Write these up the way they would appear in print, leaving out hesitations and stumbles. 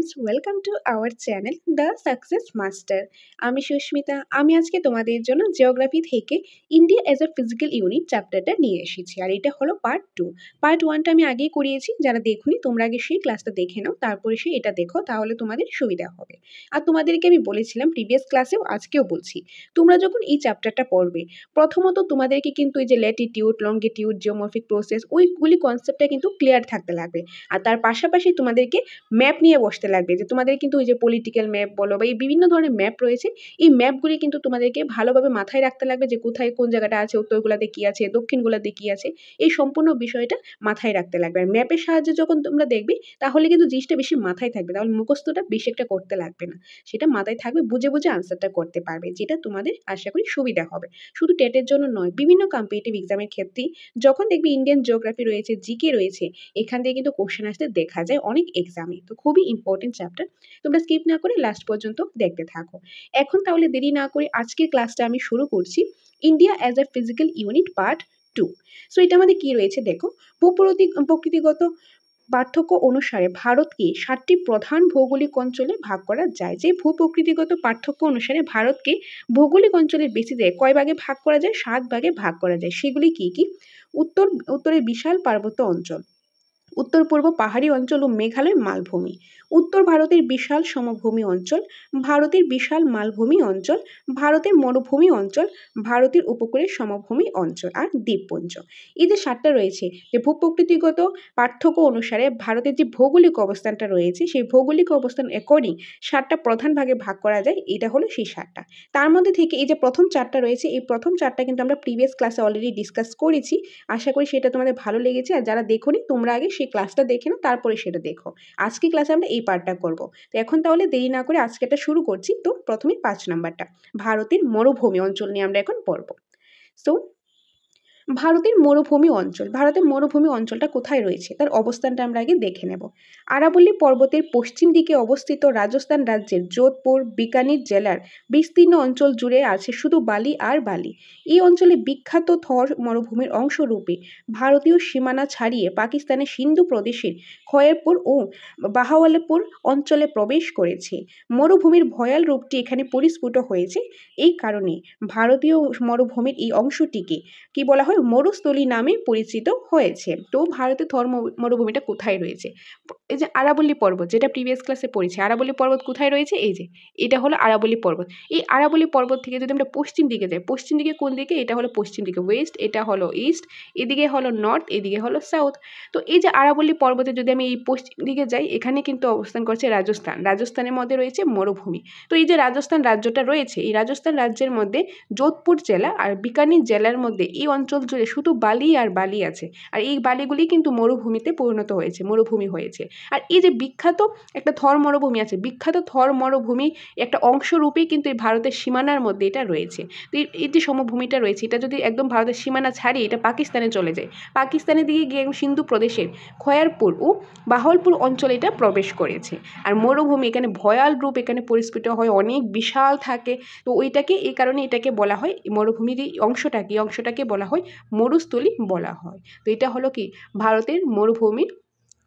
Friends, welcome to our channel the success master. আমি সুস্মিতা। আমি আজকে তোমাদের জন্য জিওগ্রাফি থেকে India as a physical unit চ্যাপ্টারটা নিয়ে এসেছি, আর এটা হলো পার্ট 2। পার্ট 1টা আমি আগেই করিয়েছি, যারা দেখুনি তোমরা আগে সেই ক্লাসটা দেখে নাও, তারপরে এটা দেখো, তাহলে তোমাদের সুবিধা হবে। আর তোমাদেরকে আমি বলেছিলাম প্রিভিয়াস ক্লাসেও, আজকেও বলছি, তোমরা যখন এই চ্যাপ্টারটা পড়বে, প্রথমত তোমাদেরকে কিন্তু এই যে ল্যাটিটিউড, লঙ্গিটিউড, জিওমর্ফিক প্রসেস, ওইগুলি কনসেপ্টটা কিন্তু ক্লিয়ার থাকতে লাগবে। আর তার পাশাপাশি তোমাদেরকে ম্যাপ নিয়ে বসতে লাগবে, যে তোমাদের কিন্তু ওই যে পলিটিক্যাল ম্যাপ বলো বা এই বিভিন্ন ধরনের ম্যাপ রয়েছে, এই ম্যাপগুলি কিন্তু তোমাদেরকে ভালোভাবে মাথায় রাখতে লাগবে, যে কোথায় কোন জায়গাটা আছে, উত্তরগুলাতে কি আছে, দক্ষিণগুলাতে কি আছে, এই সম্পূর্ণ বিষয়টা মাথায় রাখতে লাগবে। আর ম্যাপের সাহায্যে যখন তোমরা দেখবে, তাহলে কিন্তু জিনিসটা বেশি মাথায় থাকবে, তাহলে মুখস্থটা বেশি একটা করতে লাগবে না, সেটা মাথায় থাকবে, বুঝে বুঝে আনসারটা করতে পারবে, যেটা তোমাদের আশা করি সুবিধা হবে। শুধু টেটের জন্য নয়, বিভিন্ন কম্পিটিটিভ এক্সামের ক্ষেত্রেই যখন দেখবে ইন্ডিয়ান জিওগ্রাফি রয়েছে, জিকে রয়েছে, এখান থেকে কিন্তু কোশ্চেন আসতে দেখা যায় অনেক এক্সামে। তো খুবই ইম্পর্টেন্ট চ্যাপ্টার, তোমরা স্কিপ না করে লাস্ট পর্যন্ত দেখতে থাকো। এখন তাহলে দেরি না করে আজকের ক্লাসটা আমি শুরু করছি, India as a physical unit part 2। So এটা আমাদের কি রয়েছে দেখো, প্রকৃতিগত পার্থক্য অনুসারে ভারতকে 7টি প্রধান ভৌগোলিক অঞ্চলে ভাগ করা যায়। যে ভূপ্রকৃতিগত পার্থক্য অনুসারে ভারতকে ভৌগোলিক অঞ্চলের বেসিসে কয় ভাগে ভাগ করা যায়? 7 ভাগে ভাগ করা যায়। সেগুলি কি কি? উত্তরে বিশাল পার্বত্য অঞ্চল, উত্তর পূর্ব পাহাড়ি অঞ্চল ও মেঘালয় মালভূমি, উত্তর ভারতের বিশাল সমভূমি অঞ্চল, ভারতের বিশাল মালভূমি অঞ্চল, ভারতের মরুভূমি অঞ্চল, ভারতের উপকূলের সমভূমি অঞ্চল, আর দ্বীপপুঞ্জ। এই যে 7টা রয়েছে, যে ভূপ্রকৃতিগত পার্থক্য অনুসারে ভারতের যে ভৌগোলিক অবস্থানটা রয়েছে, সেই ভৌগোলিক অবস্থান অ্যাকর্ডিং 7টা প্রধান ভাগে ভাগ করা যায়। এটা হলো সেই 7টা। তার মধ্যে থেকে এই যে প্রথম 4টা রয়েছে, এই প্রথম 4টা কিন্তু আমরা প্রিভিয়াস ক্লাসে অলরেডি ডিসকাস করেছি। আশা করি সেটা তোমাদের ভালো লেগেছে, আর যারা দেখোনি তোমরা আগে সেই ক্লাসটা দেখে নাও, তারপরে সেটা দেখো। আজকে ক্লাসে আমরা এই পার্টটা করব। তো এখন তাহলে দেরি না করে আজকেটা শুরু করছি। তো প্রথমে 5 নাম্বারটা, ভারতের মরুভূমি অঞ্চল নিয়ে আমরা এখন পড়ব। সো ভারতের মরুভূমি অঞ্চলটা কোথায় রয়েছে, তার অবস্থানটা আমরা আগে দেখে নেব। আরাবল্লী পর্বতের পশ্চিম দিকে অবস্থিত রাজস্থান রাজ্যের যোধপুর, বিকানির জেলার বিস্তীর্ণ অঞ্চল জুড়ে আছে শুধু বালি আর বালি। এই অঞ্চলে বিখ্যাত থর মরুভূমির অংশরূপে ভারতীয় সীমানা ছাড়িয়ে পাকিস্তানের সিন্ধু প্রদেশের খয়েরপুর ও বাহাওয়ালপুর অঞ্চলে প্রবেশ করেছে। মরুভূমির ভয়াল রূপটি এখানে পরিস্ফুট হয়েছে। এই কারণে ভারতীয় মরুভূমির এই অংশটিকে কি বলা হয়? মরুস্থলী নামে পরিচিত হয়েছে। তো ভারতের থর মরুভূমিটা কোথায় রয়েছে? এই যে আরাবল্লী পর্বত, যেটা প্রিভিয়াস ক্লাসে পড়েছি, আরাবল্লী পর্বত কোথায় রয়েছে? এই যে এটা হলো আরাবল্লী পর্বত। এই আরাবল্লী পর্বত থেকে যদি আমরা পশ্চিম দিকে যাই, পশ্চিম দিকে কোন দিকে? এটা হলো পশ্চিম দিকে ওয়েস্ট, এটা হলো ইস্ট, এদিকে হলো নর্থ, এদিকে হলো সাউথ। তো এই যে আরাবল্লী পর্বতে যদি আমি এই পশ্চিম দিকে যাই, এখানে কিন্তু অবস্থান করছে রাজস্থান। রাজস্থানের মধ্যে রয়েছে মরুভূমি। তো এই যে রাজস্থান রাজ্যটা রয়েছে, এই রাজস্থান রাজ্যের মধ্যে যোধপুর জেলা আর বিকানির জেলার মধ্যে এই অঞ্চল জুড়ে শুধু বালি আর বালি আছে। আর এই বালিগুলি কিন্তু মরুভূমিতে পরিণত হয়েছে, মরুভূমি হয়েছে। আর এই যে বিখ্যাত একটা থর মরুভূমি আছে, বিখ্যাত থর মরুভূমি একটা অংশরূপেই কিন্তু এই ভারতের সীমানার মধ্যে এটা রয়েছে। তো এই যে সমভূমিটা রয়েছে, এটা যদি একদম ভারতের সীমানা ছাড়িয়ে এটা পাকিস্তানে চলে যায়, পাকিস্তানের দিকে গিয়ে সিন্ধু প্রদেশের খয়ারপুর ও বাহলপুর অঞ্চলে এটা প্রবেশ করেছে। আর মরুভূমি এখানে ভয়াল রূপ এখানে পরিস্ফুট হয়, অনেক বিশাল থাকে। তো ওইটাকে, এই কারণে এটাকে বলা হয় মরুভূমির এই অংশটাকে বলা হয় মরুস্থলী বলা হয়। তো এটা হলো কি ভারতের মরুভূমির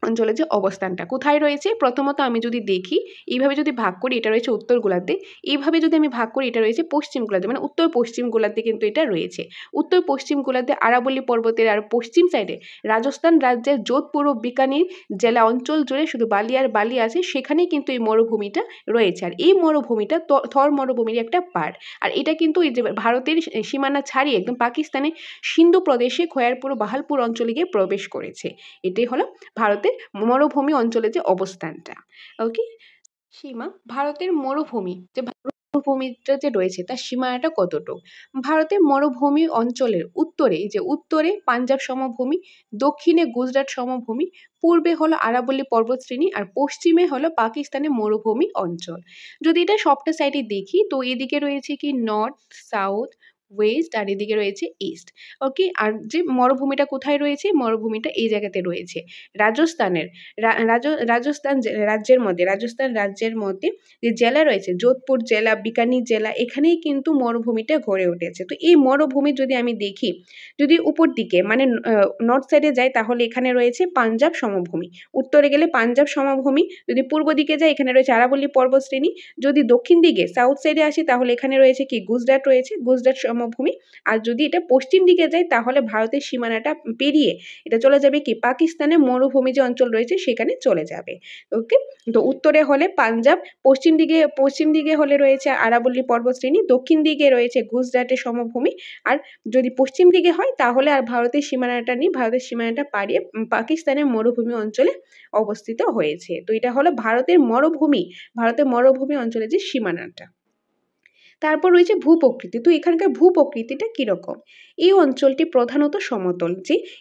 অঞ্চলের যে অবস্থানটা কোথায় রয়েছে। প্রথমত আমি যদি দেখি, এইভাবে যদি ভাগ করি, এটা রয়েছে উত্তর গোলার্ধে। এইভাবে যদি আমি ভাগ করি, এটা রয়েছে পশ্চিম গোলার্ধে, মানে উত্তর পশ্চিম গোলার্ধে কিন্তু এটা রয়েছে। উত্তর পশ্চিম গোলার্ধে আরাবল্লী পর্বতের আর পশ্চিম সাইডে রাজস্থান রাজ্যের যোধপুর ও বিকানির জেলা অঞ্চল জুড়ে শুধু বালি আর বালি আছে, সেখানেই কিন্তু এই মরুভূমিটা রয়েছে। আর এই মরুভূমিটা থর মরুভূমির একটা পার্ট। আর এটা কিন্তু এই যে ভারতের সীমানা ছাড়িয়ে একদম পাকিস্তানে সিন্ধু প্রদেশে খয়ারপুর ও বাহালপুর অঞ্চলে গিয়ে প্রবেশ করেছে। এটাই হলো ভারতের মরুভূমি অঞ্চলের যে অবস্থানটা। ওকে, সীমা, ভারতের মরুভূমিটা যে রয়েছে তার সীমানাটা কতটুকু? ভারতের মরুভূমি অঞ্চলের উত্তরে পাঞ্জাব সমভূমি, দক্ষিণে গুজরাট সমভূমি, পূর্বে হলো আরাবল্লী পর্বতশ্রেণী, আর পশ্চিমে হলো পাকিস্তানের মরুভূমি অঞ্চল। যদি এটা সবটা সাইডে দেখি, তো এদিকে রয়েছে কি নর্থ, সাউথ, ওয়েস্ট আর এদিকে রয়েছে ইস্ট। ওকে, আর যে মরুভূমিটা কোথায় রয়েছে, মরুভূমিটা এই জায়গাতে রয়েছে রাজস্থানের, রাজস্থান রাজ্যের মধ্যে যে জেলা রয়েছে যোধপুর জেলা, বিকানির জেলা, এখানেই কিন্তু মরুভূমিটা গড়ে উঠেছে। তো এই মরুভূমি যদি আমি দেখি, যদি উপর দিকে মানে নর্থ সাইডে যাই তাহলে এখানে রয়েছে পাঞ্জাব সমভূমি, উত্তরে গেলে পাঞ্জাব সমভূমি, যদি পূর্ব দিকে যাই এখানে রয়েছে আরাবল্লী পর্বতশ্রেণী, যদি দক্ষিণ দিকে সাউথ সাইডে আসি তাহলে এখানে রয়েছে কি গুজরাট রয়েছে, গুজরাট সমভূমি, আর যদি এটা পশ্চিম দিকে যায় তাহলে ভারতের সীমানাটা পেরিয়ে এটা চলে যাবে কি পাকিস্তানের মরুভূমি যে অঞ্চল রয়েছে সেখানে চলে যাবে। ওকে, তো উত্তরে হলে পাঞ্জাব, পশ্চিম দিকে হলে রয়েছে আরাবল্লী পর্বতশ্রেণী, দক্ষিণ দিকে রয়েছে গুজরাটের সমভূমি, আর যদি পশ্চিম দিকে হয় তাহলে আর ভারতের সীমানাটা পাড়িয়ে পাকিস্তানের মরুভূমি অঞ্চলে অবস্থিত হয়েছে। তো এটা হলো ভারতের মরুভূমি অঞ্চলের যে সীমানাটা। তারপর রয়েছে ভূপ্রকৃতি। তো এখানকার ভূপ্রকৃতিটা কীরকম? এই অঞ্চলটি প্রধানত সমতল।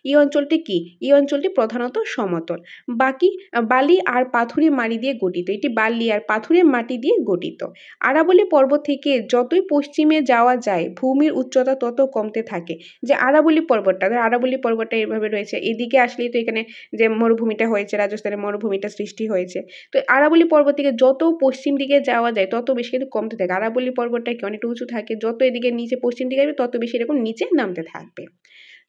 এই অঞ্চলটি প্রধানত সমতল। বালি আর পাথুরে মাটি দিয়ে গঠিত। এটি বালি আর পাথুরে মাটি দিয়ে গঠিত। আরাবল্লী পর্বত থেকে যতই পশ্চিমে যাওয়া যায় ভূমির উচ্চতা তত কমতে থাকে। যে আরাবল্লী পর্বতটা এভাবে রয়েছে, এদিকে আসলেই তো এখানে যে মরুভূমিটা হয়েছে, রাজস্থানের মরুভূমিটা সৃষ্টি হয়েছে। তো আরাবল্লী পর্বত থেকে যত পশ্চিম দিকে যাওয়া যায় তত বেশি কিন্তু কমতে থাকে। আরাবল্লী পর্বতটা কি অনেকটা উঁচু থাকে, যত এদিকে নিচে পশ্চিম দিকে যাবে তত বেশি এরকম নিচে নামতে থাকবে।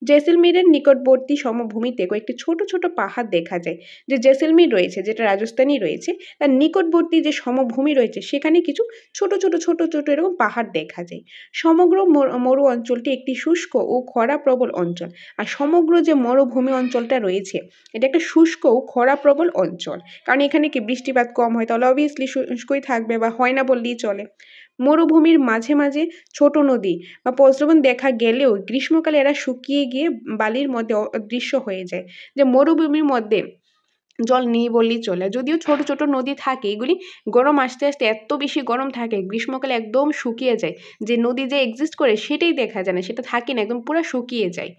জেসলমেরের নিকটবর্তী সমভূমিতে কয়েকটি ছোট ছোট পাহাড় দেখা যায়। যে জেসলমের রয়েছে, যেটা রাজস্থানই রয়েছে, তার নিকটবর্তী যে সমভূমি রয়েছে সেখানে কিছু ছোট ছোট এরকম পাহাড় দেখা যায়। সমগ্র মরু অঞ্চলটি একটি শুষ্ক ও খরা প্রবল অঞ্চল। আর সমগ্র যে মরুভূমি অঞ্চলটা রয়েছে এটা একটা শুষ্ক ও খরা প্রবল অঞ্চল, কারণ এখানে কি বৃষ্টিপাত কম হয়, তাহলে অবভিয়াসলি শুষ্কই থাকবে, বা হয় না বললেই চলে। মরুভূমির মাঝে মাঝে ছোট নদী বা প্রস্রবণ দেখা গেলেও গ্রীষ্মকালে এরা শুকিয়ে গিয়ে বালির মধ্যে অদৃশ্য হয়ে যায়। যে মরুভূমির মধ্যে জল নেই বললেই চলে, যদিও ছোট ছোট নদী থাকে, এগুলি গরম আসতে আসতে এত বেশি গরম থাকে গ্রীষ্মকালে একদম শুকিয়ে যায়, যে নদী যে এক্সিস্ট করে সেটাই দেখা যায় না, সেটা থাকে না, একদম পুরো শুকিয়ে যায়।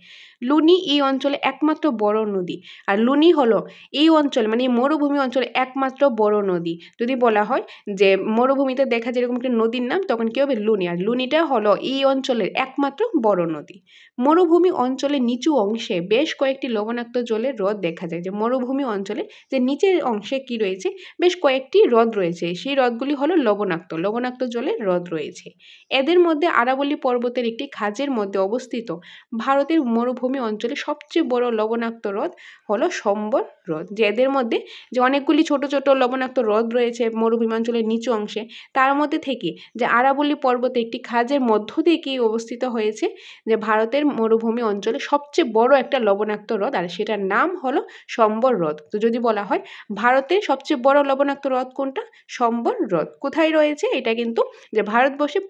লুনি এই অঞ্চলে একমাত্র বড় নদী, আর লুনি হলো এই অঞ্চল মানে এই মরুভূমি অঞ্চলে একমাত্র বড় নদী। যদি বলা হয় যে মরুভূমিতে দেখা যায় এরকম একটা নদীর নাম, তখন কি হবে লুনি, আর লুনিটা হলো এই অঞ্চলের একমাত্র বড় নদী। মরুভূমি অঞ্চলের নিচু অংশে বেশ কয়েকটি লবণাক্ত জলের হ্রদ দেখা যায়। যে মরুভূমি অঞ্চলে যে নিচের অংশে কি রয়েছে, বেশ কয়েকটি হ্রদ রয়েছে, সেই হ্রদগুলি হলো লবণাক্ত জলের হ্রদ রয়েছে। এদের মধ্যে আরাবল্লী পর্বতের একটি খাঁজের মধ্যে অবস্থিত ভারতের মরুভূমি অঞ্চলে সবচেয়ে বড় লবণাক্ত হ্রদ হলো সম্বর হ্রদ। যে এদের মধ্যে যে অনেকগুলি ছোট ছোট লবণাক্ত হ্রদ রয়েছে মরুভূমি অঞ্চলের নিচু অংশে, তার মধ্যে থেকে যে আরাবল্লী পর্বতে একটি খাঁজের মধ্য থেকেই অবস্থিত হয়েছে যে ভারতের মরুভূমি অঞ্চলে সবচেয়ে বড় একটা লবণাক্ত হ্রদ, আর সেটার নাম হলো সম্বর হ্রদ। তো যদি বলা হয় ভারতের সবচেয়ে বড় লবণাক্ত হ্রদ কোনটা, সম্বর হ্রদ। কোথায় রয়েছে, এটা কিন্তু যে ভারতবর্ষে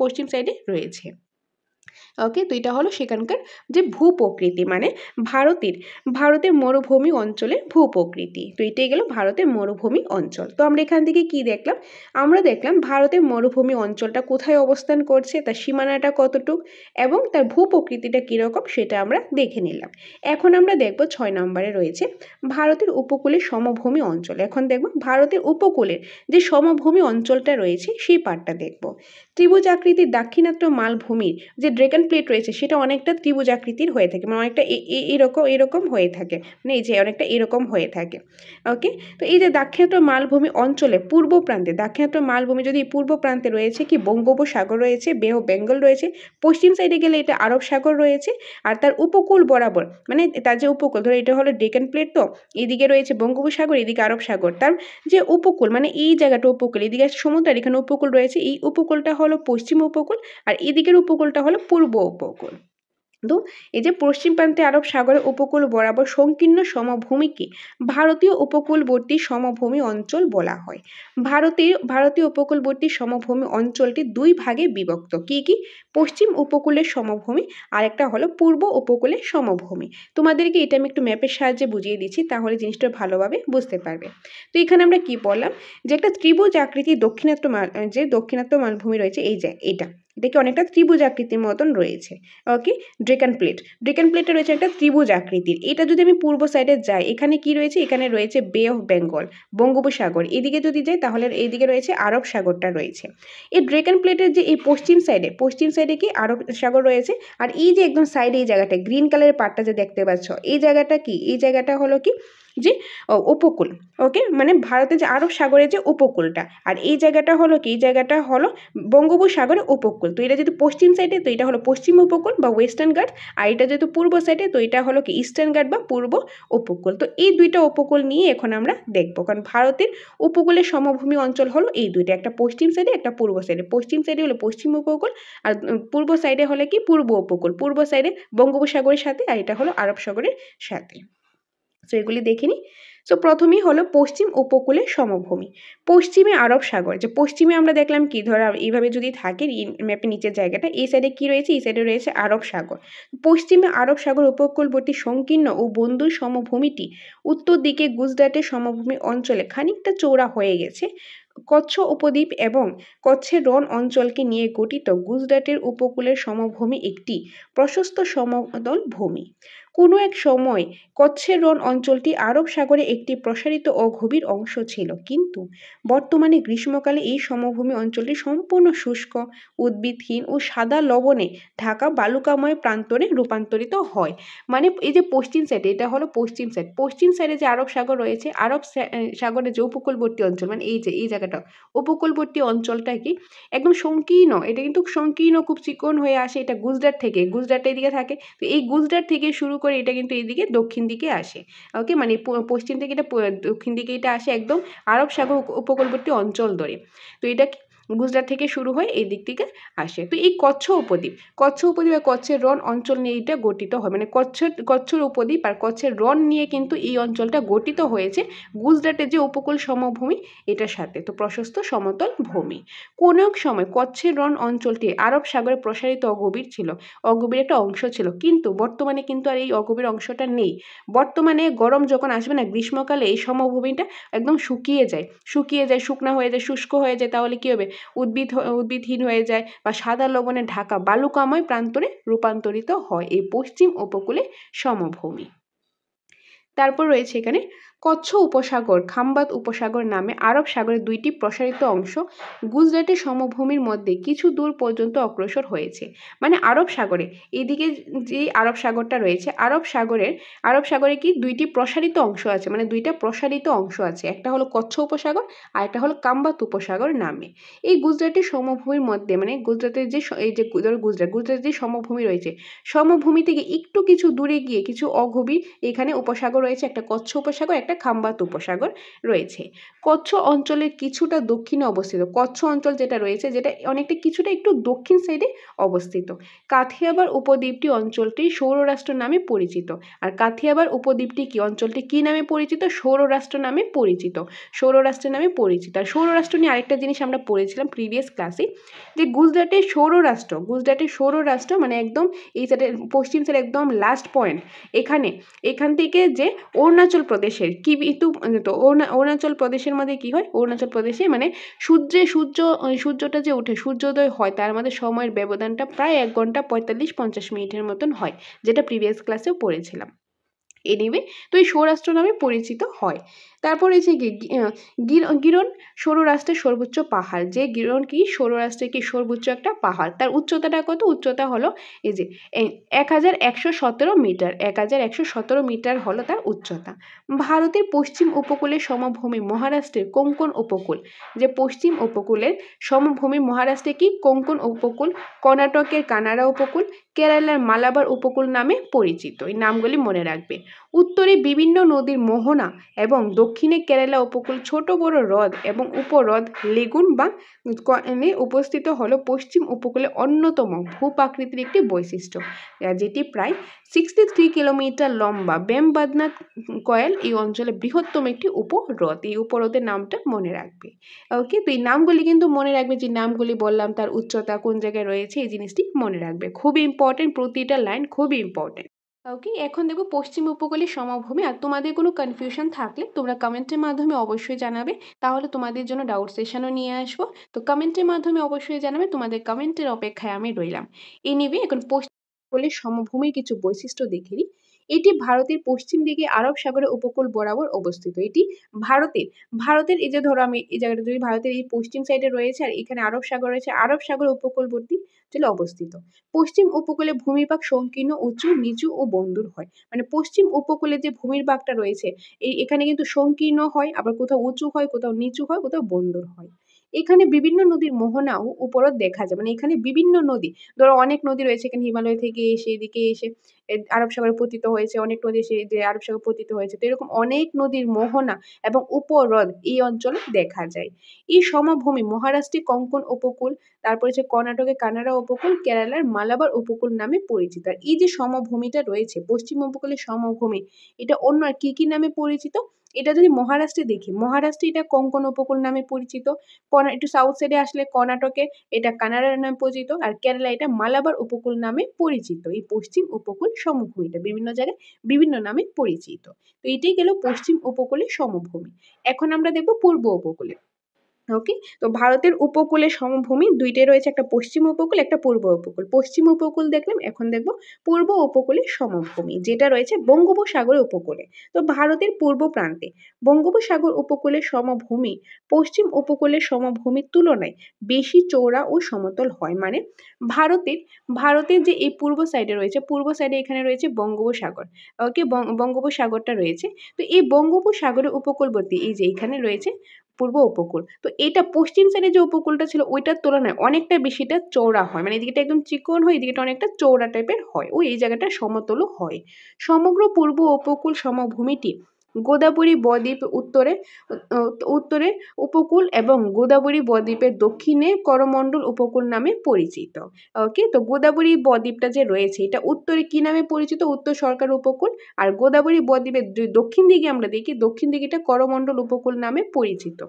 পশ্চিম সাইডে রয়েছে। ওকে, তো এটা হলো সেখানকার যে ভূপ্রকৃতি, মানে ভারতের মরুভূমি অঞ্চলের ভূপ্রকৃতি। তো এটাই গেল ভারতের মরুভূমি অঞ্চল। তো আমরা এখান থেকে কি দেখলাম, আমরা দেখলাম ভারতের মরুভূমি অঞ্চলটা কোথায় অবস্থান করছে, তার সীমানাটা কতটুক এবং তার ভূপ্রকৃতিটা কীরকম সেটা আমরা দেখে নিলাম। এখন আমরা দেখব 6 নম্বরে রয়েছে ভারতের উপকূলের সমভূমি অঞ্চল। এখন দেখব ভারতের উপকূলের যে সমভূমি অঞ্চলটা রয়েছে সেই পার্টটা দেখব। ত্রিভুজ আকৃতির দাক্ষিণাত্য মালভূমির যে ড্রেগন প্লেট রয়েছে সেটা অনেকটা ত্রিভুজ আকৃতির হয়ে থাকে, মানে অনেকটা এরকম হয়ে থাকে, মানে এই যে অনেকটা এরকম হয়ে থাকে। ওকে, তো এই যে দাক্ষিণাত্য মালভূমি অঞ্চলে পূর্ব প্রান্তে, দাক্ষিণাত্য মালভূমি যদি পূর্ব প্রান্তে রয়েছে কি বঙ্গোপসাগর রয়েছে, বে অফ বেঙ্গল রয়েছে, পশ্চিম সাইডে গেলে এটা আরব সাগর রয়েছে, আর তার উপকূল বরাবর মানে তার যে উপকূল, ধরো এটা হলো ডেকান প্লেট, তো এদিকে রয়েছে বঙ্গোপসাগর, এদিকে আরব সাগর, তার যে উপকূল মানে এই জায়গাটা উপকূল, এদিকে সমুদ্র আর এখানে উপকূল রয়েছে, এই উপকূলটা হলো পশ্চিম উপকূল আর এদিকের উপকূলটা হলো পূর্ব উপকূল। তো এই যে পশ্চিম প্রান্তে আরব সাগরের উপকূল বরাবর সংকীর্ণ সমভূমিকে ভারতীয় উপকূলবর্তী সমভূমি অঞ্চল বলা হয়। ভারতীয় উপকূলবর্তী সমভূমি অঞ্চলটি দুই ভাগে বিভক্ত। কি কি? পশ্চিম উপকূলের সমভূমি আর একটা হলো পূর্ব উপকূলের সমভূমি। তোমাদেরকে এটা আমি একটু ম্যাপের সাহায্যে বুঝিয়ে দিচ্ছি, তাহলে জিনিসটা ভালোভাবে বুঝতে পারবে। তো এখানে আমরা কি বললাম, যে একটা ত্রিভুজ আকৃতির দক্ষিণাত্য মালভূমি রয়েছে, এই যে এটা কি অনেকটা ত্রিভুজ আকৃতির মতন রয়েছে। ওকে, ডেকান প্লেটটা রয়েছে একটা ত্রিভুজ আকৃতির। এটা যদি আমি পূর্ব সাইডে যাই, এখানে কি রয়েছে, এখানে রয়েছে বে অফ বেঙ্গল, বঙ্গোপসাগর। এদিকে যদি যাই তাহলে এইদিকে রয়েছে আরব সাগরটা রয়েছে। এই ডেকান প্লেটের যে এই পশ্চিম সাইডে সাইডে কি আরব সাগর রয়েছে। আর এই যে একদম সাইডে এই জায়গাটা গ্রিন কালারের পাটটা যে দেখতে পাচ্ছ, এই জায়গাটা কি, এই জায়গাটা হলো কি যে উপকূল। ওকে, মানে ভারতের যে আরব সাগরের যে উপকূলটা, আর এই জায়গাটা হলো কি, এই জায়গাটা হলো বঙ্গোপসাগরের উপকূল। তো এটা যেহেতু পশ্চিম সাইডে, তো এটা হলো পশ্চিম উপকূল বা ওয়েস্টার্ন ঘাট, আর এটা যেহেতু পূর্ব সাইডে, তো এটা হলো কি ইস্টার্ন ঘাট বা পূর্ব উপকূল। তো এই দুইটা উপকূল নিয়ে এখন আমরা দেখবো, কারণ ভারতের উপকূলের সমভূমি অঞ্চল হলো এই দুইটা, একটা পশ্চিম সাইডে একটা পূর্ব সাইডে। পশ্চিম সাইডে হলো পশ্চিম উপকূল, আর পূর্ব সাইডে হলে কি পূর্ব উপকূল। পূর্ব সাইডে বঙ্গোপসাগরের সাথে, আর এটা হলো আরব সাগরের সাথে। তো এগুলি দেখে নিই। সো প্রথমেই হলো পশ্চিম উপকূলের সমভূমি। পশ্চিমে আরব সাগর, যে পশ্চিমে আমরা দেখলাম কি, ধরো এইভাবে যদি থাকে ম্যাপের নিচের জায়গাটা, এই সাইডে কি রয়েছে, এই সাইডে রয়েছে আরব সাগর। পশ্চিমে আরব সাগর উপকূলবর্তী সংকীর্ণ ও বন্ধুর সমভূমিটি উত্তর দিকে গুজরাটের সমভূমি অঞ্চলে খানিকটা চৌড়া হয়ে গেছে। কচ্ছ উপদ্বীপ এবং কচ্ছের রণ অঞ্চলকে নিয়ে গঠিত গুজরাটের উপকূলের সমভূমি একটি প্রশস্ত সমতল ভূমি। কোনো এক সময় কচ্ছের রণ অঞ্চলটি আরব সাগরে একটি প্রসারিত ও গভীর অংশ ছিল, কিন্তু বর্তমানে গ্রীষ্মকালে এই সমভূমি অঞ্চলটি সম্পূর্ণ শুষ্ক, উদ্ভিদহীন ও সাদা লবণে ঢাকা বালুকাময় প্রান্তরে রূপান্তরিত হয়। মানে এই যে পশ্চিম সাইডে, এটা হলো পশ্চিম সাইড, পশ্চিম সাইডে যে আরব সাগর রয়েছে, আরব সাগরের যে উপকূলবর্তী অঞ্চল, মানে এই যে এই জায়গাটা উপকূলবর্তী অঞ্চলটা কি একদম সংকীর্ণ, এটা কিন্তু সংকীর্ণ খুব চিকন হয়ে আসে। এটা গুজরাট থেকে, গুজরাটের এদিকে থাকে, তো এই গুজরাট থেকে শুরু করে এটা কিন্তু এইদিকে দক্ষিণ দিকে আসে। ওকে, মানে পশ্চিম থেকে এটা দক্ষিণ দিকে এটা আসে একদম আরব সাগর উপকূলবর্তী অঞ্চল ধরে। তো এটা গুজরাট থেকে শুরু হয়ে এই দিক থেকে আসে। তো এই কচ্ছ উপদ্বীপ, কচ্ছ উপদ্বীপ আর কচ্ছের রণ অঞ্চল নিয়ে এটা গঠিত হয়, মানে কচ্ছের উপদ্বীপ আর কচ্ছের রণ নিয়ে কিন্তু এই অঞ্চলটা গঠিত হয়েছে গুজরাটের যে উপকূল সমভূমি এটার সাথে। তো প্রশস্ত সমতল ভূমি। কোনো এক সময় কচ্ছের রণ অঞ্চলটি আরব সাগরে প্রসারিত অগভীর ছিল, অগভীর একটা অংশ ছিল, কিন্তু বর্তমানে কিন্তু আর এই অগভীর অংশটা নেই। বর্তমানে গরম যখন আসবে না, গ্রীষ্মকালে এই সমভূমিটা একদম শুকিয়ে যায়, শুকনা হয়ে যায়, শুষ্ক হয়ে যায়, তাহলে কি হবে, উদ্ভিদহীন হয়ে যায় বা সাদা লবণে ঢাকা বালুকাময় প্রান্তরে রূপান্তরিত হয় এই পশ্চিম উপকূলে সমভূমি। তারপর রয়েছে এখানে কচ্ছ উপসাগর, খাম্বাত উপসাগর নামে আরব সাগরের দুইটি প্রসারিত অংশ গুজরাটের সমভূমির মধ্যে কিছু দূর পর্যন্ত অগ্রসর হয়েছে। মানে আরব সাগরে এদিকে যে আরব সাগরটা রয়েছে, আরব সাগরে কি দুইটি প্রসারিত অংশ আছে, মানে দুইটা প্রসারিত অংশ আছে, একটা হলো কচ্ছ উপসাগর আর একটা হলো কাম্বাত উপসাগর নামে। এই গুজরাটের সমভূমির মধ্যে, মানে গুজরাটের যে এই যে গুজরাটের যে সমভূমি রয়েছে, সমভূমি থেকে একটু কিছু দূরে গিয়ে কিছু অগভীর এখানে উপসাগর রয়েছে, একটা কচ্ছ উপসাগর, একটা খাম্বাত উপসাগর রয়েছে। কচ্ছ অঞ্চলের কিছুটা দক্ষিণে অবস্থিত, কচ্ছ অঞ্চল যেটা রয়েছে, যেটা অনেকটা কিছুটা একটু দক্ষিণ সাইডে অবস্থিত। কাথিয়াবার উপদ্বীপটি অঞ্চলটি সৌররাষ্ট্র নামে পরিচিত। আর কাথিয়াবার উপদ্বীপটি কি, অঞ্চলটি কি নামে পরিচিত, সৌররাষ্ট্র নামে পরিচিত, সৌররাষ্ট্র নামে পরিচিত। আর সৌররাষ্ট্র নিয়ে আরেকটা জিনিস আমরা পড়েছিলাম প্রিভিয়াস ক্লাসে, যে গুজরাটের সৌররাষ্ট্র মানে একদম এই সাইডে পশ্চিম সাইড একদম লাস্ট পয়েন্ট, এখান থেকে যে অরুণাচল প্রদেশের কি তো অরুণাচল প্রদেশের মধ্যে কি হয়, অরুণাচল প্রদেশে মানে সূর্যটা যে উঠে সূর্যোদয় হয়, তার মধ্যে সময়ের ব্যবধানটা প্রায় 1 ঘন্টা 45-50 মিনিটের মতন হয়, যেটা প্রিভিয়াস ক্লাসেও পড়েছিলাম। এনিওয়ে, তো এই সৌরাষ্ট্র নামে পরিচিত হয়। তারপর এই যে গিরন সৌররাষ্ট্রের সর্বোচ্চ পাহাড়, যে গিরন কি সৌররাষ্ট্রের কি সর্বোচ্চ একটা পাহাড়, তার উচ্চতাটা কত, উচ্চতা হলো এই যে 1117 মিটার, 1117 মিটার হলো তার উচ্চতা। ভারতের পশ্চিম উপকূলের সমভূমি মহারাষ্ট্রের কোঙ্কণ উপকূল, যে পশ্চিম উপকূলের সমভূমি মহারাষ্ট্রে কি কোঙ্কণ উপকূল, কর্ণাটকের কানাড়া উপকূল, কেরালার মালাবার উপকূল নামে পরিচিত। এই নামগুলি মনে রাখবে। উত্তরে বিভিন্ন নদীর মোহনা এবং দক্ষিণে কেরালা উপকূল ছোট বড় হ্রদ এবং উপহ্রদ লেগুন বা উপস্থিত হলো পশ্চিম উপকূলে অন্যতম ভূপ্রাকৃতির একটি বৈশিষ্ট্য, যেটি প্রায় 63 কিলোমিটার লম্বা। বেমবাদনাথ কয়েল এই অঞ্চলে বৃহত্তম একটি উপহ্রদ, এই উপহ্রদের নামটা মনে রাখবে। ওকে, তো এই নামগুলি কিন্তু মনে রাখবে, যে নামগুলি বললাম তার উচ্চতা কোন জায়গায় রয়েছে, এই জিনিসটি মনে রাখবে, খুবই ইম্পর্টেন্ট, প্রতিটা লাইন খুবই ইম্পর্টেন্ট। ওকে, এখন দেখো পশ্চিম উপকূলের সমভূমি। আর তোমাদের কোনো কনফিউশন থাকলে তোমরা কমেন্টের মাধ্যমে অবশ্যই জানাবে, তাহলে তোমাদের জন্য ডাউট সেশনও নিয়ে আসবো। তো কমেন্টের মাধ্যমে অবশ্যই জানাবে, তোমাদের কমেন্টের অপেক্ষায় আমি রইলাম। এনিওয়ে, এখন পশ্চিম উপকূলের সমভূমির কিছু বৈশিষ্ট্য দেখে নিই। এটি ভারতের পশ্চিম দিকে আরব সাগরের উপকূল বরাবর অবস্থিত। এটি ভারতের এই যে ধরো আমি এই জায়গাটা যদি ভারতের এই পশ্চিম সাইডে রয়েছে আর এখানে আরব সাগর রয়েছে, আরব সাগর উপকূলবর্তী অঞ্চলে অবস্থিত। পশ্চিম উপকূলে ভূমিভাগ সংকীর্ণ, উঁচু, নিচু ও বন্দর হয়। মানে পশ্চিম উপকূলে যে ভূমিভাগটা রয়েছে এখানে কিন্তু সংকীর্ণ হয়, আবার কোথাও উঁচু হয়, কোথাও নিচু হয়, কোথাও বন্দর হয়। এখানে বিভিন্ন নদীর মোহনাও উপরত দেখা যায়। মানে এখানে বিভিন্ন নদী, ধরো অনেক নদী রয়েছে এখানে হিমালয় থেকে এসে এদিকে এসে আরব সাগরে পতিত হয়েছে, অনেক নদী এসে যে আরব সাগরে পতিত হয়েছে। তো এরকম অনেক নদীর মোহনা এবং উপহ্রদ এই অঞ্চলে দেখা যায়। এই সমভূমি মহারাষ্ট্রে কোঙ্কণ উপকূল, তারপরে হচ্ছে কর্ণাটকে কানাড়া উপকূল, কেরালার মালাবার উপকূল নামে পরিচিত। আর এই যে সমভূমিটা রয়েছে পশ্চিম উপকূলের সমভূমি, এটা অন্য আর কি কি নামে পরিচিত? এটা যদি মহারাষ্ট্রে দেখি, মহারাষ্ট্রে এটা কোঙ্কণ উপকূল নামে পরিচিত। একটু সাউথ সাইডে আসলে কর্ণাটকে এটা কানাড়ার নামে পরিচিত, আর কেরালা এটা মালাবার উপকূল নামে পরিচিত। এই পশ্চিম উপকূল সমভূমিটা বিভিন্ন জায়গায় বিভিন্ন নামে পরিচিত। তো এটাই গেল পশ্চিম উপকূলের সমভূমি। এখন আমরা দেখব পূর্ব উপকূলে। ওকে, তো ভারতের উপকূলের সমভূমি দুইটাই রয়েছে, একটা পশ্চিম উপকূল, একটা পূর্ব উপকূল। পশ্চিম উপকূল দেখলাম, এখন দেখব পূর্ব উপকূলের সমভূমি যেটা রয়েছে বঙ্গোপসাগর উপকূলে। তো ভারতের পূর্ব প্রান্তে বঙ্গোপসাগর উপকূলের সমভূমি পশ্চিম উপকূলের সমভূমির তুলনায় বেশি চওড়া ও সমতল হয়। মানে ভারতের যে এই পূর্ব সাইডে রয়েছে, পূর্ব সাইডে এখানে রয়েছে বঙ্গোপসাগর। ওকে, বঙ্গোপসাগরটা রয়েছে। তো এই বঙ্গোপসাগরের উপকূলবর্তী এই যে এখানে রয়েছে পূর্ব উপকূল, তো এটা পশ্চিম সাইডে যে উপকূলটা ছিল ওইটার তুলনায় অনেকটা বেশিটা চওড়া হয়। মানে এদিকেটা একদম চিকন হয়, এদিকেটা অনেকটা চওড়া টাইপের হয়, ও এই জায়গাটা সমতলও হয়। সমগ্র পূর্ব উপকূল সমভূমিটি গোদাবরী বদ্বীপ উত্তরে উপকূল এবং গোদাবরী বদ্বীপের দক্ষিণে করমণ্ডল উপকূল নামে পরিচিত। ওকে, তো গোদাবরী বদ্বীপটা যে রয়েছে এটা উত্তরে কি নামে পরিচিত? উত্তর সরকার উপকূল। আর গোদাবরী বদ্বীপের দক্ষিণ দিকে আমরা দেখি, দক্ষিণ দিকে এটা করমণ্ডল উপকূল নামে পরিচিত।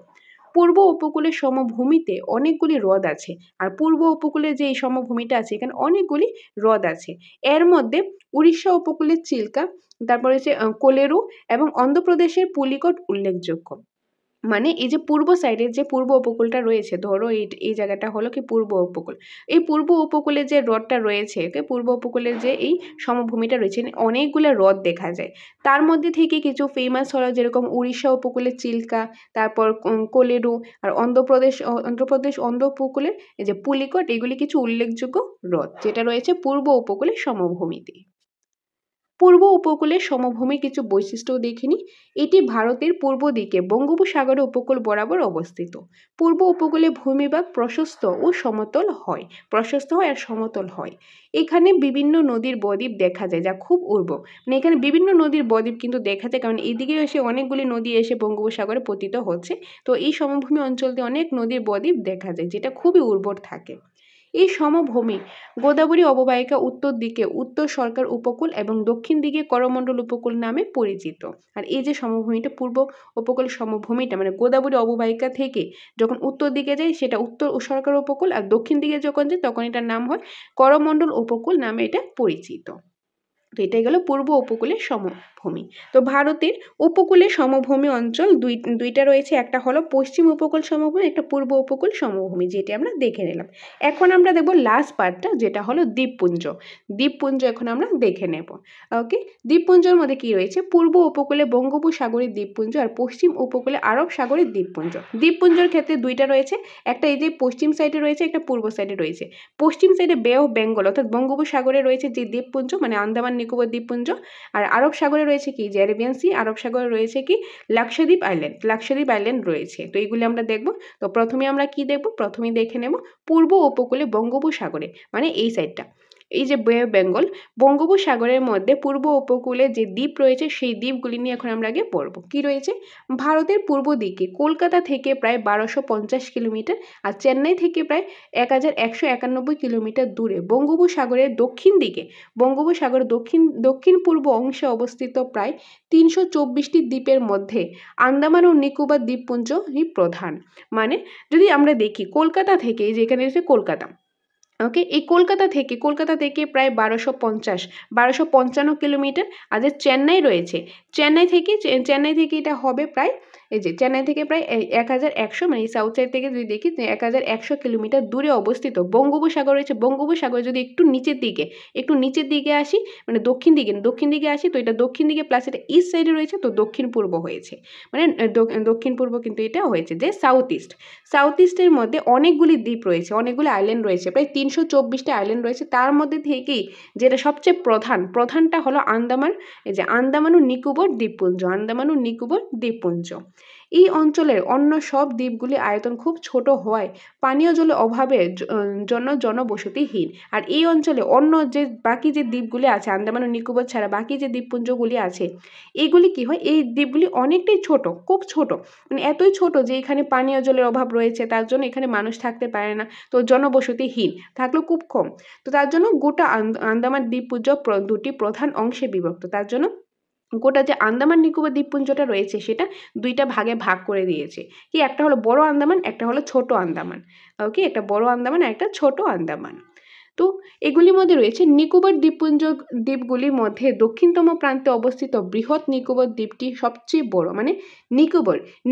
পূর্ব উপকূলের সমভূমিতে অনেকগুলি হ্রদ আছে, আর পূর্ব উপকূলে যে এই সমভূমিটা আছে এখানে অনেকগুলি হ্রদ আছে। এর মধ্যে উড়িষ্যা উপকূলের চিল্কা, তারপরে হচ্ছে কোলেরু এবং অন্ধ্রপ্রদেশের পুলিকট উল্লেখযোগ্য। মানে এই যে পূর্ব সাইডের যে পূর্ব উপকূলটা রয়েছে, ধরো এই জায়গাটা হলো কি পূর্ব উপকূল। এই পূর্ব উপকূলে যে হ্রদটা রয়েছে, পূর্ব উপকূলের যে এই সমভূমিটা রয়েছে অনেকগুলো হ্রদ দেখা যায়। তার মধ্যে থেকে কিছু ফেমাস হলো যেরকম উড়িষ্যা উপকূলের চিল্কা, তারপর কোলেরু, আর অন্ধ্র উপকূলের এই যে পুলিকট, এগুলি কিছু উল্লেখযোগ্য হ্রদ যেটা রয়েছে পূর্ব উপকূলের সমভূমিতে। পূর্ব উপকূলের সমভূমির কিছু বৈশিষ্ট্য দেখে নিই। এটি ভারতের পূর্ব দিকে বঙ্গোপসাগরের উপকূল বরাবর অবস্থিত। পূর্ব উপকূলে ভূমিভাগ প্রশস্ত ও সমতল হয়, আর সমতল হয়। এখানে বিভিন্ন নদীর বদ্বীপ দেখা যায় যা খুব উর্বর। মানে এখানে বিভিন্ন নদীর বদ্বীপ কিন্তু দেখা যায়, কারণ এদিকে এসে অনেকগুলি নদী এসে বঙ্গোপসাগরে পতিত হচ্ছে। তো এই সমভূমি অঞ্চলতে অনেক নদীর বদ্বীপ দেখা যায় যেটা খুবই উর্বর থাকে। এই সমভূমি গোদাবরী অববাহিকা উত্তর দিকে উত্তর সরকার উপকূল এবং দক্ষিণ দিকে করমণ্ডল উপকূল নামে পরিচিত। আর এই যে সমভূমিটা পূর্ব উপকূল সমভূমিটা মানে গোদাবরী অববাহিকা থেকে যখন উত্তর দিকে যায় সেটা উত্তর সরকার উপকূল, আর দক্ষিণ দিকে যখন যায় তখন এটার নাম হয় করমণ্ডল উপকূল নামে এটা পরিচিত। তো এটাই গেল পূর্ব উপকূলের সমভূমি। তো ভারতের উপকূলের সমভূমি অঞ্চল দুইটা রয়েছে, একটা হলো পশ্চিম উপকূল সমভূমি, একটা পূর্ব উপকূল সমভূমি, যেটি আমরা দেখে নিলাম। এখন আমরা দেখব লাস্ট পার্টটা যেটা হলো দ্বীপপুঞ্জ এখন আমরা দেখে নেব। ওকে, দ্বীপপুঞ্জের মধ্যে কি রয়েছে? পূর্ব উপকূলে বঙ্গোপসাগরের দ্বীপপুঞ্জ আর পশ্চিম উপকূলে আরব সাগরের দ্বীপপুঞ্জ। দ্বীপপুঞ্জের ক্ষেত্রে দুইটা রয়েছে, একটা এই যে পশ্চিম সাইডে রয়েছে, একটা পূর্ব সাইডে রয়েছে। পশ্চিম সাইডে বে অফ বেঙ্গল অর্থাৎ বঙ্গোপসাগরে রয়েছে যে দ্বীপপুঞ্জ মানে আন্দামান নিকোবর দ্বীপপুঞ্জ, আর আরব সাগরে রয়েছে কি যে অ্যারাবিয়ান সি, আরব সাগরে রয়েছে কি লাক্ষাদ্বীপ আইল্যান্ড রয়েছে। তো এইগুলি আমরা দেখব। তো প্রথমে আমরা কি দেখব? প্রথমেই দেখে নেব পূর্ব উপকূলে বঙ্গোপসাগরে, মানে এই সাইডটা, এই যে বে অফ বেঙ্গল বঙ্গোপসাগরের মধ্যে পূর্ব উপকূলে যে দ্বীপ রয়েছে সেই দ্বীপগুলি নিয়ে এখন আমরা আগে পড়ব। কি রয়েছে? ভারতের পূর্ব দিকে কলকাতা থেকে প্রায় 1250 কিলোমিটার আর চেন্নাই থেকে প্রায় 1191 কিলোমিটার দূরে বঙ্গোপসাগরের দক্ষিণ দিকে বঙ্গোপসাগরের দক্ষিণ পূর্ব অংশে অবস্থিত প্রায় 324টি দ্বীপের মধ্যে আন্দামান ও নিকোবর দ্বীপপুঞ্জই প্রধান। মানে যদি আমরা দেখি কলকাতা থেকে, যেখানে রয়েছে কলকাতা, ওকে, এই কলকাতা থেকে প্রায় 1255 কিলোমিটার। আর যে চেন্নাই রয়েছে, চেন্নাই থেকে এটা হবে প্রায়, এই যে চেন্নাই থেকে প্রায় 1100, মানে সাউথ সাইড থেকে যদি দেখি 1100 কিলোমিটার দূরে অবস্থিত। বঙ্গোপসাগর রয়েছে, বঙ্গোপসাগর যদি একটু নিচের দিকে আসি, মানে দক্ষিণ দিকে আসি, তো এটা দক্ষিণ দিকে প্লাস এটা ইস্ট সাইডে রয়েছে, তো দক্ষিণ পূর্ব হয়েছে, মানে দক্ষিণ পূর্ব কিন্তু এটা হয়েছে যে সাউথ ইস্টের মধ্যে অনেকগুলি দ্বীপ রয়েছে, অনেকগুলি আইল্যান্ড রয়েছে, প্রায় 324টা আইল্যান্ড রয়েছে। তার মধ্যে থেকেই যেটা সবচেয়ে প্রধানটা হলো আন্দামান, এই যে আন্দামান ও নিকোবর দ্বীপপুঞ্জ। এই অঞ্চলের অন্য সব দ্বীপগুলি আয়তন খুব ছোট হওয়ায় পানীয় জলের অভাবে জন্য জনবসতিহীন। আর এই অঞ্চলে অন্য যে বাকি যে দ্বীপগুলি আছে, আন্দামান ও নিকোবর ছাড়া বাকি যে দ্বীপপুঞ্জগুলি আছে, এইগুলি কি হয়, এই দ্বীপগুলি অনেকটাই ছোট, খুব ছোট, মানে এতই ছোট যে এখানে পানীয় জলের অভাব রয়েছে, তার জন্য এখানে মানুষ থাকতে পারে না, তো জনবসতিহীন, থাকলেও খুব কম। তো তার জন্য গোটা আন্দামান দ্বীপপুঞ্জ দুটি প্রধান অংশে বিভক্ত। তার জন্য গোটা যে আন্দামান নিকোবর দ্বীপপুঞ্জটা রয়েছে সেটা দুইটা ভাগে ভাগ করে দিয়েছে। কি, একটা হলো বড় আন্দামান, একটা হলো ছোট আন্দামান। ওকে, একটা বড় আন্দামান আর একটা ছোট আন্দামান। তো এগুলির মধ্যে রয়েছে নিকোবর দ্বীপগুলির মধ্যে দক্ষিণতম প্রান্তে অবস্থিত বৃহৎ নিকোবর দ্বীপটি সবচেয়ে বড়, মানে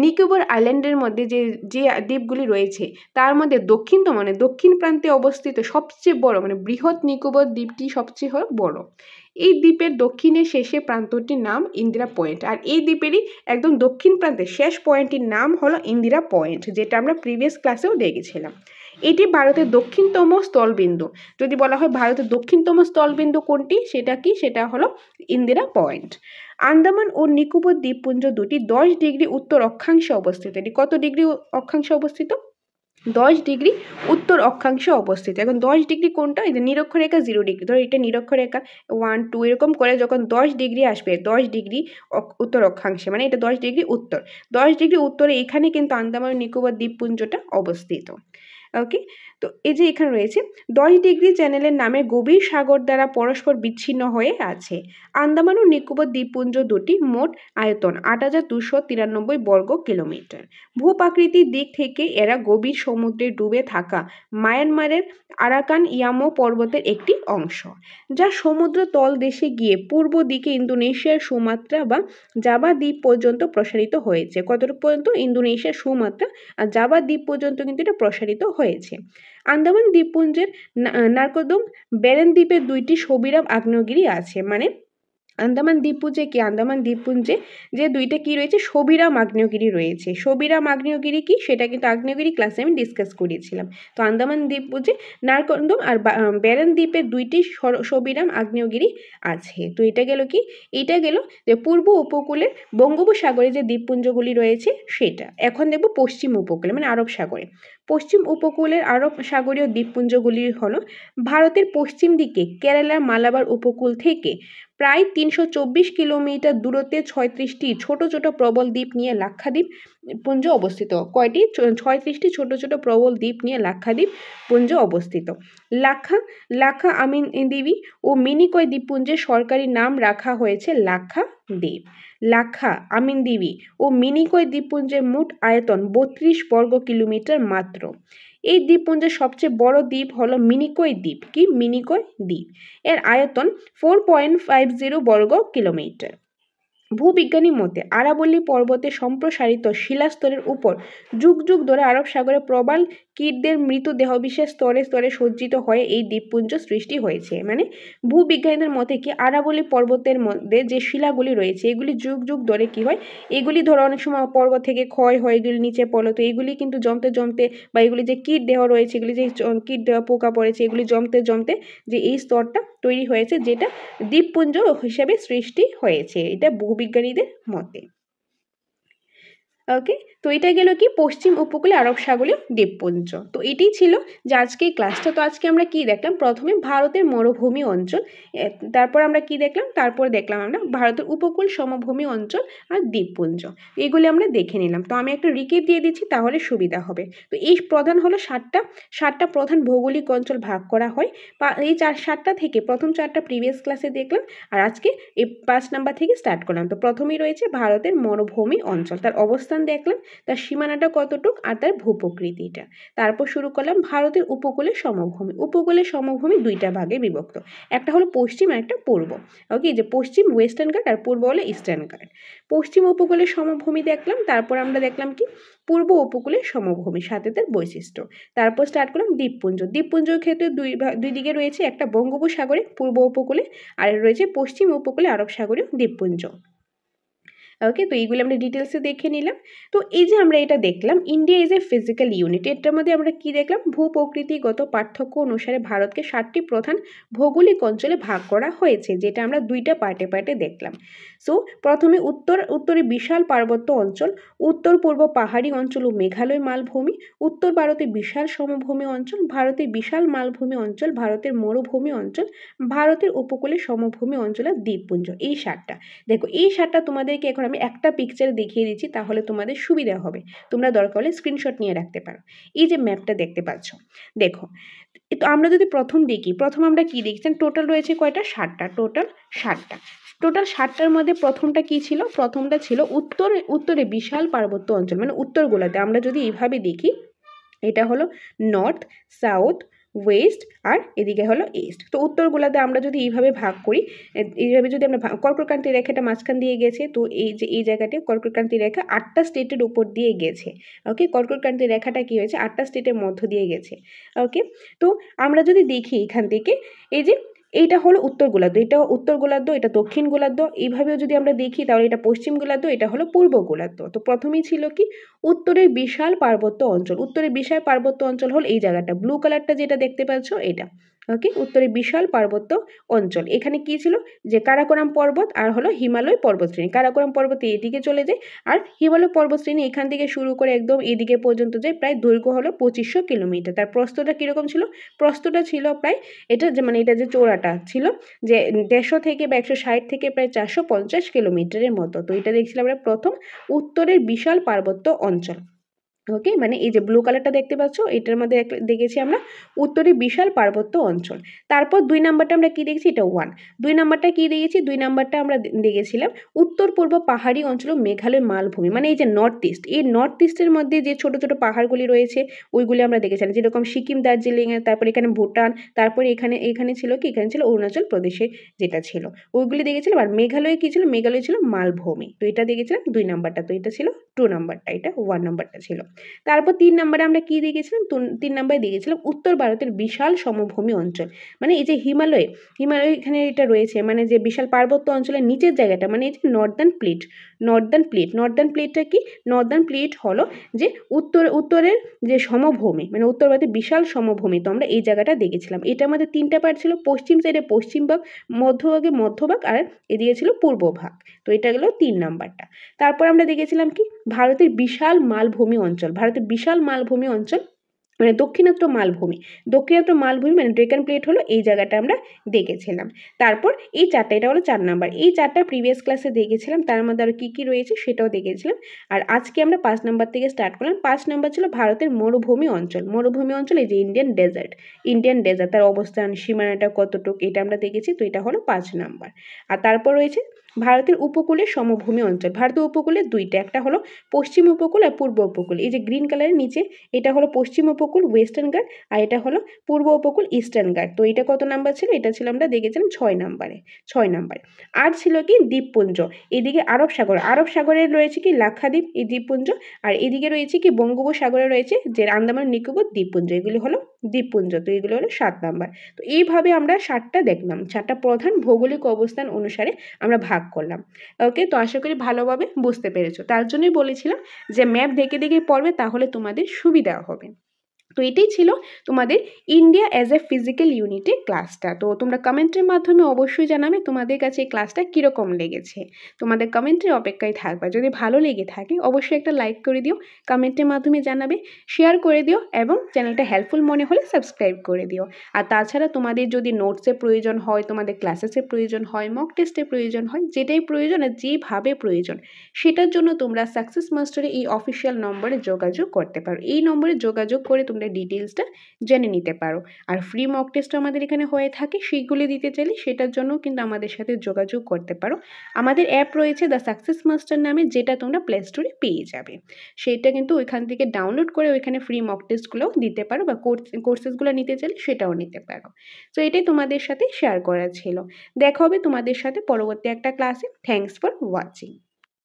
নিকোবর আইল্যান্ডের মধ্যে যে যে দ্বীপগুলি রয়েছে তার মধ্যে দক্ষিণতম, মানে দক্ষিণ প্রান্তে অবস্থিত সবচেয়ে বড়, মানে বৃহৎ নিকোবর দ্বীপটি সবচেয়ে বড়। এই দ্বীপের দক্ষিণের শেষে প্রান্তটির নাম ইন্দিরা পয়েন্ট, আর এই দ্বীপেরই একদম দক্ষিণ প্রান্তে শেষ পয়েন্টটির নাম হলো ইন্দিরা পয়েন্ট, যেটা আমরা প্রিভিয়াস ক্লাসেও দেখেছিলাম। এটি ভারতের দক্ষিণতম স্থলবিন্দু। যদি বলা হয় ভারতের দক্ষিণতম স্থলবিন্দু কোনটি, সেটা হলো ইন্দিরা পয়েন্ট। আন্দামান ও নিকোবর দ্বীপপুঞ্জ দুটি 10 ডিগ্রি উত্তর অক্ষাংশে অবস্থিত। এটি কত ডিগ্রি অক্ষাংশে অবস্থিত? 10 ডিগ্রি উত্তর অক্ষাংশে অবস্থিত। এখন 10 ডিগ্রি কোনটা? এই যে নিরক্ষরেখা 0 ডিগ্রি, ধরো এটা নিরক্ষরেখা 1 2 এরকম করে যখন 10 ডিগ্রি আসবে, 10 ডিগ্রি উত্তর অক্ষাংশে, মানে এটা 10 ডিগ্রি উত্তর, 10 ডিগ্রি উত্তরে এখানে কিন্তু আন্দামান ও নিকোবর দ্বীপপুঞ্জটা অবস্থিত। ওকে, তো এই যে এখানে রয়েছে 10 ডিগ্রি চ্যানেলের নামে গভীর সাগর দ্বারা পরস্পর বিচ্ছিন্ন হয়ে আছে। আন্দামান ও নিকোবর দ্বীপপুঞ্জ দুটি মোট আয়তন 8293 বর্গ কিলোমিটার। ভূপ্রাকৃতিক দিক থেকে এরা গভীর সমুদ্রে ডুবে থাকা মায়ানমারের আরাকান ইয়ামো পর্বতের একটি অংশ, যা সমুদ্র তলদেশে গিয়ে পূর্ব দিকে ইন্দোনেশিয়ার সুমাত্রা বা জাভা দ্বীপ পর্যন্ত প্রসারিত হয়েছে। কতটুকু পর্যন্ত? ইন্দোনেশিয়ার সুমাত্রা আর জাভা দ্বীপ পর্যন্ত কিন্তু এটা প্রসারিত হয়েছে। আন্দামান দ্বীপপুঞ্জের নারকোদম বেরেন দ্বীপের 2টি সবিরাম আগ্নেয়গিরি আছে, মানে আন্দামান দ্বীপপুঞ্জে যে দুইটা কি রয়েছে, সবিরাম আগ্নেয়গিরি রয়েছে। সবিরাম আগ্নেয়গিরি কি, সেটা কিন্তু আগ্নেয়গিরি ক্লাসে আমি ডিসকাস করেছিলাম। তো আন্দামান দ্বীপপুঞ্জে নারকোদম আর বেরেন দ্বীপের 2টি সবিরাম আগ্নেয়গিরি আছে। তো এটা গেল কি, এটা গেল যে পূর্ব উপকূলের বঙ্গোপসাগরে যে দ্বীপপুঞ্জগুলি রয়েছে সেটা। এখন দেখব পশ্চিম উপকূলে, মানে আরব সাগরে। পশ্চিম উপকূলের আরব সাগরীয় দ্বীপপুঞ্জগুলি হলো ভারতের পশ্চিম দিকে কেরালার মালাবার উপকূল থেকে প্রায় 324 কিলোমিটার দূরত্বে 36টি ছোট ছোট প্রবল দ্বীপ নিয়ে লাক্ষাদ্বীপ পুঞ্জ অবস্থিত। কয়টি? 36টি ছোট ছোট প্রবল দ্বীপ নিয়ে লাক্ষাদ্বীপ পুঞ্জ অবস্থিত। লাক্ষা আমিনদ্বীপ ও মিনিকয় দ্বীপপুঞ্জের সরকারি নাম রাখা হয়েছে লাক্ষাদ্বীপ। লাক্ষা আমিনদ্বীপ ও মিনিকয় দ্বীপপুঞ্জের মোট আয়তন 32 বর্গ কিলোমিটার মাত্র। এই দ্বীপপুঞ্জের সবচেয়ে বড় দ্বীপ হলো মিনিকয় দ্বীপ। কি? মিনিকয় দ্বীপ। এর আয়তন 4.50 বর্গ কিলোমিটার। ভূবিজ্ঞানীর মতে আরাবল্লী পর্বতে সম্প্রসারিত শিলাস্তরের উপর যুগ যুগ ধরে আরব সাগরে প্রবাল কীটদের মৃতদেহবিশেষ স্তরে স্তরে সজ্জিত হয়ে এই দ্বীপপুঞ্জ সৃষ্টি হয়েছে। মানে ভূবিজ্ঞানীদের মতে কি, আরাবল্লী পর্বতের মধ্যে যে শিলাগুলি রয়েছে এগুলি যুগ যুগ ধরে কি হয়, এগুলি ধরো অনেক সময় পর্বত থেকে ক্ষয় হয়ে এগুলি নিচে পড়লো, তো এগুলি কিন্তু জমতে জমতে, বা এগুলি যে কীট দেহ রয়েছে, এগুলি যে কীট দেহ পোকা পড়েছে, এগুলি জমতে জমতে যে এই স্তরটা তৈরি হয়েছে, যেটা দ্বীপপুঞ্জ হিসেবে সৃষ্টি হয়েছে, এটা ভূবিজ্ঞানীদের মতে। ওকে, তো এটা গেল কি পশ্চিম উপকূলে আরব সাগরীয় দ্বীপপুঞ্জ। তো এটাই ছিল যে আজকে ক্লাসটা। তো আজকে আমরা কি দেখলাম? প্রথমে ভারতের মরুভূমি অঞ্চল, তারপর আমরা কি দেখলাম? তারপর দেখলাম আমরা ভারতের উপকূল সমভূমি অঞ্চল আর দ্বীপপুঞ্জ, এগুলি আমরা দেখে নিলাম। তো আমি একটা রিকেপ দিয়ে দিচ্ছি, তাহলে সুবিধা হবে। তো এই প্রধান হলো সাতটা প্রধান ভৌগোলিক অঞ্চল ভাগ করা হয়। এই 7টা থেকে প্রথম 4টা প্রিভিয়াস ক্লাসে দেখলাম, আর আজকে এই 5 নাম্বার থেকে স্টার্ট করলাম। তো প্রথমেই রয়েছে ভারতের মরুভূমি অঞ্চল, তার অবস্থান অবস্থান দেখলাম, তার সীমানাটা কতটুক আর তার ভূপ্রকৃতিটা। তারপর শুরু করলাম ভারতের উপকূলের সমভূমি। উপকূলের সমভূমি দুইটা ভাগে বিভক্ত, একটা হলো পশ্চিম আর একটা পূর্ব। ওকে, যে পশ্চিম ওয়েস্টার্ন ঘাট আর পূর্ব হলো ইস্টার্ন ঘাট। পশ্চিম উপকূলের সমভূমি দেখলাম, তারপর আমরা দেখলাম কি পূর্ব উপকূলের সমভূমি, সাথে তার বৈশিষ্ট্য। তারপর স্টার্ট করলাম দ্বীপপুঞ্জ। দ্বীপপুঞ্জের ক্ষেত্রে দুই দিকে রয়েছে, একটা বঙ্গোপসাগরে পূর্ব উপকূলে আর রয়েছে পশ্চিম উপকূলে আরব সাগরীয় দ্বীপপুঞ্জ। ওকে, তো এইগুলো আমরা ডিটেলসে দেখে নিলাম। তো এই যে আমরা এটা দেখলাম India is a physical unit, এটার মধ্যে আমরা কি দেখলাম ভূপ্রকৃতিগত পার্থক্য অনুসারে ভারতকে 7টি প্রধান ভৌগোলিক অঞ্চলে ভাগ করা হয়েছে, যেটা আমরা দুইটা পার্টে পার্টে দেখলাম। সো প্রথমে উত্তরে বিশাল পার্বত্য অঞ্চল, উত্তর পূর্ব পাহাড়ি অঞ্চল ও মেঘালয় মালভূমি, উত্তর ভারতে বিশাল সমভূমি অঞ্চল, ভারতের বিশাল মালভূমি অঞ্চল, ভারতের মরুভূমি অঞ্চল, ভারতের উপকূলে সমভূমি অঞ্চল আর দ্বীপপুঞ্জ। এই 7টা দেখো, এই 7টা তোমাদেরকে এখন আমি একটা পিকচারে দেখিয়ে দিচ্ছি, তাহলে তোমাদের সুবিধা হবে। তোমরা দরকার হলে স্ক্রিনশট নিয়ে রাখতে পারো। এই যে ম্যাপটা দেখতে পাচ্ছ, দেখো তো আমরা যদি প্রথম দেখি, প্রথম আমরা কি দেখছেন, টোটাল রয়েছে কয়টা, 7টা, টোটাল 7টা। টোটাল 7টার মধ্যে প্রথমটা কি ছিল, প্রথমটা ছিল উত্তরে বিশাল পার্বত্য অঞ্চল, মানে উত্তর গোলার্ধে। আমরা যদি এইভাবে দেখি, এটা হলো নর্থ, সাউথ, ওয়েস্ট আর এদিকে হলো ইস্ট। তো উত্তর গোলার্ধে আমরা যদি এইভাবে ভাগ করি, এইভাবে যদি আমরা কর্কটক্রান্তি রেখাটা মাঝখান দিয়ে গেছে, তো এই যে এই জায়গাটি কর্কটক্রান্তি রেখা 8টা স্টেটের উপর দিয়ে গেছে। ওকে, কর্কটক্রান্তি রেখাটা কি হয়েছে, 8টা স্টেটের মধ্য দিয়ে গেছে। ওকে, তো আমরা যদি দেখি এখান থেকে, এই যে এইটা হলো উত্তর গোলার্ধ, এটা উত্তর গোলার্ধ, এটা দক্ষিণ গোলার্ধ। এইভাবেও যদি আমরা দেখি তাহলে এটা পশ্চিম গোলার্ধ, এটা হলো পূর্ব গোলার্ধ। তো প্রথমেই ছিল কি উত্তরের বিশাল পার্বত্য অঞ্চল। উত্তরের বিশাল পার্বত্য অঞ্চল হল এই জায়গাটা, ব্লু কালারটা যেটা দেখতে পাচ্ছ এটা। ওকে, উত্তরে বিশাল পার্বত্য অঞ্চল। এখানে কি ছিল যে কারাকোরাম পর্বত আর হলো হিমালয় পর্বতশ্রেণী। কারাকোরাম পর্বত এদিকে চলে যায় আর হিমালয় পর্বতশ্রেণী এখান থেকে শুরু করে একদম এদিকে পর্যন্ত যায়, প্রায় দৈর্ঘ্য হলো 2500 কিলোমিটার। তার প্রস্থটা কিরকম ছিল, প্রস্থটা ছিল প্রায়, এটা যে মানে এটা যে চৌড়াটা ছিল যে 150 থেকে বা 160 থেকে প্রায় 450 কিলোমিটারের মতো। তো এটা দেখছিলাম আমরা প্রথম উত্তরের বিশাল পার্বত্য অঞ্চল। ওকে, মানে এই যে ব্লু কালারটা দেখতে পাচ্ছ, এটার মধ্যে দেখেছি আমরা উত্তরে বিশাল পার্বত্য অঞ্চল। তারপর 2 নাম্বারটা আমরা কি দেখছি, এটা 1। 2 নাম্বারটা কি দেখেছি, 2 নাম্বারটা আমরা দেখেছিলাম উত্তর পূর্ব পাহাড়ি অঞ্চল ও মেঘালয় মালভূমি, মানে এই যে নর্থ ইস্ট। এই নর্থ ইস্টের মধ্যে যে ছোট ছোট পাহাড়গুলি রয়েছে ওইগুলি আমরা দেখেছিলাম, যেরকম সিকিম, দার্জিলিং, তারপর এখানে ভুটান, তারপরে এখানে ছিল কি, এখানে ছিল অরুণাচল প্রদেশে যেটা ছিল, ওইগুলি দেখেছিলাম। আর মেঘালয়ে কি ছিল, মেঘালয় ছিল মালভূমি। তো এটা দেখেছিলাম 2 নাম্বারটা, তো এটা ছিল 2 নাম্বারটা, এটা 1 নাম্বারটা ছিল। তারপর 3 নম্বরে আমরা কি দেখেছিলাম, 3 নম্বরে দেখেছিলাম উত্তর ভারতের বিশাল সমভূমি অঞ্চল, মানে এই যে হিমালয় এখানে এটা রয়েছে, মানে যে বিশাল পার্বত্য অঞ্চলের নিচের জায়গাটা, মানে এই যে নর্দার্ন প্লেটটা কি, নর্দার্ন প্লেট হলো যে উত্তরের যে সমভূমি, মানে উত্তর ভারতের বিশাল সমভূমি। তো আমরা এই জায়গাটা দেখেছিলাম। এটার মধ্যে 3টা পার্ট ছিল, পশ্চিম সাইডে পশ্চিম ভাগ, মধ্যভাগে মধ্যভাগ আর এদিকে ছিল পূর্ব ভাগ। তো এটা গেল 3 নাম্বারটা। তারপর আমরা দেখেছিলাম কি ভারতের বিশাল মালভূমি অঞ্চল, ভারতের বিশাল মালভূমি অঞ্চল মানে দক্ষিণাত্য মালভূমি মানে ডেকান প্লেট হলো এই জায়গাটা আমরা দেখেছিলাম। তারপর এই 4টা, এটা হলো 4 নাম্বার। এই 4টা প্রিভিয়াস ক্লাসে দেখেছিলাম, তার মধ্যে আর কি কি রয়েছে সেটাও দেখেছিলাম। আর আজকে আমরা 5 নাম্বার থেকে স্টার্ট করলাম। 5 নাম্বার ছিল ভারতের মরুভূমি অঞ্চল। এই যে ইন্ডিয়ান ডেজার্ট, তার অবস্থান, সীমানাটা কতটুকু, এটা আমরা দেখেছি। তো এটা হলো 5 নাম্বার। আর তারপর রয়েছে ভারতের উপকূলের সমভূমি অঞ্চল। ভারতের উপকূলে 2টা, একটা হলো পশ্চিম উপকূল আর পূর্ব উপকূল। এই যে গ্রিন কালারের নিচে এটা হলো পশ্চিম উপকূল ওয়েস্টার্ন ঘাট আর এটা হলো পূর্ব উপকূল ইস্টার্ন ঘাট। তো এটা কত নাম্বার ছিল, এটা ছিল আমরা দেখেছিলাম 6 নাম্বারে। আর ছিল কি দ্বীপপুঞ্জ, এদিকে আরব সাগরে রয়েছে কি লাক্ষাদ্বীপ এই দ্বীপপুঞ্জ, আর এদিকে রয়েছে কি বঙ্গোপসাগরে রয়েছে যে আন্দামান নিকোবর দ্বীপপুঞ্জ, এগুলি হলো দ্বীপপুঞ্জ। তো এগুলো হলো 7 নাম্বার। তো এইভাবে আমরা 7টা দেখলাম, 7টা প্রধান ভৌগোলিক অবস্থান অনুসারে আমরা ভাগ করলাম। ওকে, তো আশা করি ভালোভাবে বুঝতে পেরেছো। তার জন্যই বলেছিলাম যে ম্যাপ দেখে দেখে পড়বে, তাহলে তোমাদের সুবিধা হবে। তো এটাই ছিল তোমাদের ইন্ডিয়া অ্যাজ এ ফিজিক্যাল ইউনিটের ক্লাসটা। তো তোমরা কমেন্টের মাধ্যমে অবশ্যই জানাবে তোমাদের কাছে এই ক্লাসটা কীরকম লেগেছে। তোমাদের কমেন্টের অপেক্ষায় থাকবে। যদি ভালো লেগে থাকে অবশ্যই একটা লাইক করে দিও, কমেন্টের মাধ্যমে জানাবে, শেয়ার করে দিও এবং চ্যানেলটা হেল্পফুল মনে হলে সাবস্ক্রাইব করে দিও। আর তাছাড়া তোমাদের যদি নোটসের প্রয়োজন হয়, তোমাদের ক্লাসেসের প্রয়োজন হয়, মক টেস্টের প্রয়োজন হয়, যেটাই প্রয়োজন আর যেভাবে প্রয়োজন সেটার জন্য তোমরা সাকসেস মাস্টারে এই অফিসিয়াল নম্বরে যোগাযোগ করতে পারো। এই নম্বরে যোগাযোগ করে তোমরা তাহলে ডিটেলসটা জেনে নিতে পারো। আর ফ্রি মক টেস্টও আমাদের এখানে হয়ে থাকে, সেইগুলি দিতে চাইলে সেটার জন্য কিন্তু আমাদের সাথে যোগাযোগ করতে পারো। আমাদের অ্যাপ রয়েছে দ্য সাকসেস মাস্টার নামে, যেটা তোমরা প্লে স্টোরে পেয়ে যাবে। সেটা কিন্তু ওইখান থেকে ডাউনলোড করে ওইখানে ফ্রি মক টেস্টগুলোও দিতে পারো, বা কোর্সেসগুলো নিতে চাইলে সেটাও নিতে পারো। তো এটাই তোমাদের সাথে শেয়ার করা ছিল। দেখা হবে তোমাদের সাথে পরবর্তী একটা ক্লাসে। Thanks for watching.